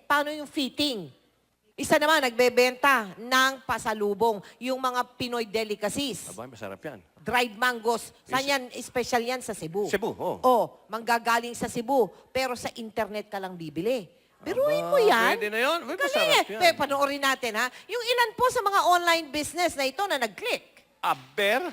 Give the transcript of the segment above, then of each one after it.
paano yung fitting? Isa naman, nagbebenta ng pasalubong, yung mga Pinoy delicacies. Aba, masarap yan. Dried mangoes. Saan yan? Special yan sa Cebu. Cebu, oh. Oh, manggagaling sa Cebu. Pero sa internet ka lang bibili. Biruin mo yan. Pwede na yun. Uy, Galing masarap eh. yan. Panoorin natin ha. Yung ilan po sa mga online business na ito na nag-click. Aber?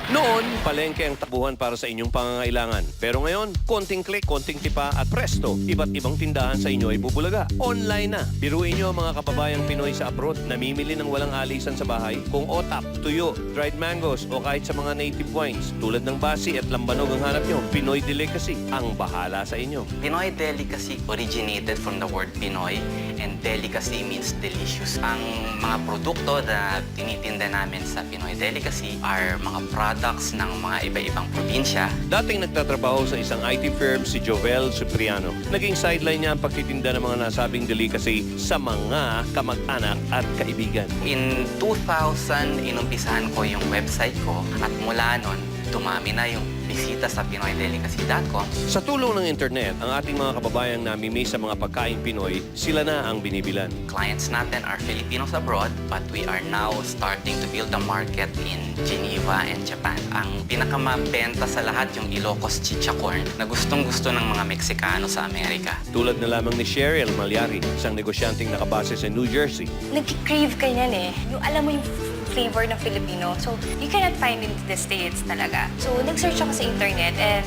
Noon, palengke ang takbuhan para sa inyong pangangailangan. Pero ngayon, konting click, konting tipa at presto, iba't ibang tindahan sa inyo ay bubulaga. Online na. Biruin nyo ang mga kababayang Pinoy sa abroad, namimili ng walang alisan sa bahay. Kung otap, tuyo, dried mangoes o kahit sa mga native wines, tulad ng basi at lambanog ang hanap nyo, Pinoy Delicacy ang bahala sa inyo. Pinoy Delicacy originated from the word Pinoy and delicacy means delicious. Ang mga produkto na tinitinda namin sa Pinoy Delicacy are mga products ng mga iba-ibang probinsya. Dating nagtatrabaho sa isang IT firm si Jovel Cipriano. Naging sideline niya ang pagtitinda ng mga nasabing delicacy sa mga kamag-anak at kaibigan. In 2000, inumpisahan ko yung website ko at mula nun, dumami na yung bisita sa PinoyDelicacy.com. Sa tulong ng internet, ang ating mga kababayang namimiss sa mga pagkain Pinoy, sila na ang binibilan. Clients natin are Filipinos abroad, but we are now starting to build a market in Geneva and Japan. Ang pinakamabenta sa lahat yung Ilocos Chichacorn na gustong-gusto ng mga Meksikano sa Amerika. Tulad na lamang ni Cheryl Malyari, isang negosyanteng nakabase sa New Jersey. Nag-crave ka niyan eh. Yung alam mo yung flavor ng Filipino. So, you cannot find it in the States talaga. So, nag-search ako sa internet and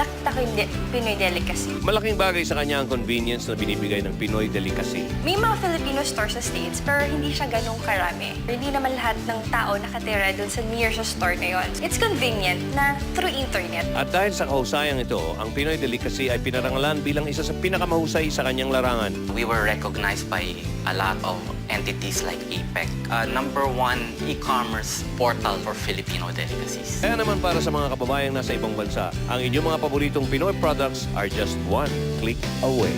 nakita ko yung Pinoy Delicacy. Malaking bagay sa kanya ang convenience na binibigay ng Pinoy Delicacy. May mga Filipino stores sa States, pero hindi siya ganun karami. Hindi naman lahat ng tao nakatira dun sa near sa store na yon. It's convenient na through internet. At dahil sa kahusayang ito, ang Pinoy Delicacy ay pinarangalan bilang isa sa pinakamahusay sa kanyang larangan. We were recognized by a lot of entities like APEC, #1 e-commerce portal for Filipino delicacies. Kaya naman para sa mga kababayang nasa ibang bansa, ang inyong mga paboritong Pinoy products are just one click away.